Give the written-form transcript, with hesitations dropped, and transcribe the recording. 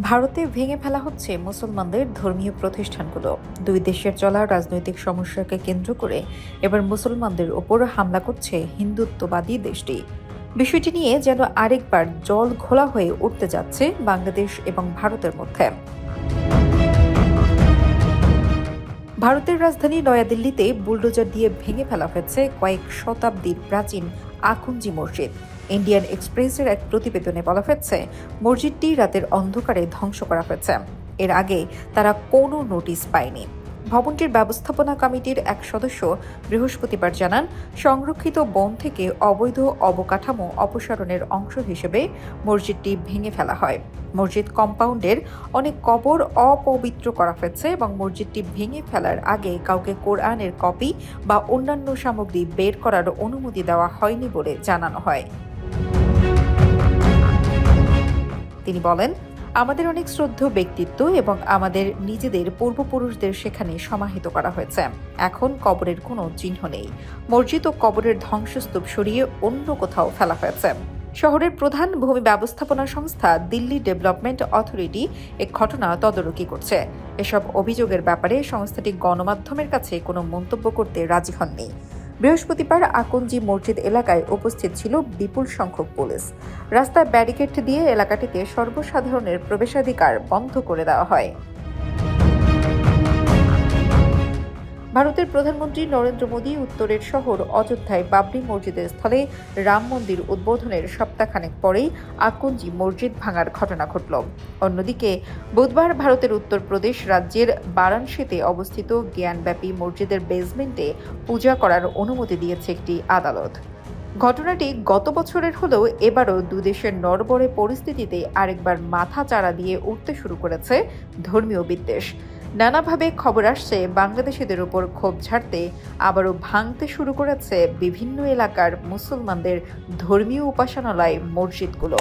ভারতে ভেঙে ফেলা হচ্ছে মুসলমানদের ধর্মীয় প্রতিষ্ঠানগুলো। দুই দেশের চলা রাজনৈতিক সমস্যাকে কেন্দ্র করে এবার মুসলমানদের ওপর হামলা করছে হিন্দুত্ববাদী দেশটি। বিষয়টি নিয়ে যেন আরেকবার জল ঘোলা হয়ে উঠতে যাচ্ছে বাংলাদেশ এবং ভারতের মধ্যে। ভারতের রাজধানী নয়াদিল্লিতে বুলডোজার দিয়ে ভেঙে ফেলা হয়েছে কয়েক শতাব্দীর প্রাচীন আখুঞ্জি মসজিদ। ইন্ডিয়ান এক্সপ্রেসের এক প্রতিবেদনে বলা হয়েছে, মসজিদটি রাতের অন্ধকারে ধ্বংস করা হয়েছে। এর আগে তারা কোনো নোটিশ পায়নি। ভবনটির ব্যবস্থাপনা কমিটির এক সদস্য বৃহস্পতিবার জানান, সংরক্ষিত বন থেকে অবৈধ অবকাঠামো অপসারণের অংশ হিসেবে মসজিদটি ভেঙে ফেলা হয়। মসজিদ কম্পাউন্ডের অনেক কবর অপবিত্র করা হয়েছে এবং মসজিদটি ভেঙে ফেলার আগে কাউকে কোরআনের কপি বা অন্যান্য সামগ্রী বের করার অনুমতি দেওয়া হয়নি বলে জানানো হয়। তিনি বলেন, আমাদের অনেক শ্রদ্ধেয় ব্যক্তিত্ব এবং আমাদের নিজেদের পূর্বপুরুষদের সেখানে সমাহিত করা হয়েছে। এখন কবরের কোনো চিহ্ন নেই। মসজিদ ও কবরের ধ্বংসস্তূপ সরিয়ে অন্য কোথাও ফেলা হয়েছে। শহরের প্রধান ভূমি ব্যবস্থাপনা সংস্থা দিল্লি ডেভেলপমেন্ট অথরিটি এ ঘটনা তদারকি করছে। এসব অভিযোগের ব্যাপারে সংস্থাটি গণমাধ্যমের কাছে কোনো মন্তব্য করতে রাজি হননি। বৃহস্পতিবার আকুঞ্জি মসজিদ এলাকায় উপস্থিত ছিল বিপুল সংখ্যক পুলিশ। রাস্তায় ব্যারিকেড দিয়ে এলাকাটিতে সর্বসাধারণের প্রবেশাধিকার বন্ধ করে দেওয়া হয়। ভারতের প্রধানমন্ত্রী নরেন্দ্র মোদী উত্তরের শহর অযোধ্যায় বাবরি মসজিদের স্থলে রাম মন্দির উদ্বোধনের সপ্তাহখানেক পরেই আকুঞ্জি মসজিদ ভাঙার ঘটনা ঘটল। অন্যদিকে বুধবার ভারতের উত্তরপ্রদেশ রাজ্যের বারাণসীতে অবস্থিত জ্ঞানব্যাপী মসজিদের বেসমেন্টে পূজা করার অনুমতি দিয়েছে একটি আদালত। ঘটনাটি গত বছরের হলেও এবারও দুদেশের নড়বড়ে পরিস্থিতিতে আরেকবার মাথা চাড়া দিয়ে উঠতে শুরু করেছে ধর্মীয় বিদ্বেষ। নানাভাবে খবর আসছে, বাংলাদেশিদের উপর ক্ষোভ ঝাড়তে আবারও ভাঙতে শুরু করেছে বিভিন্ন এলাকার মুসলমানদের ধর্মীয় উপাসনালয় মসজিদগুলো।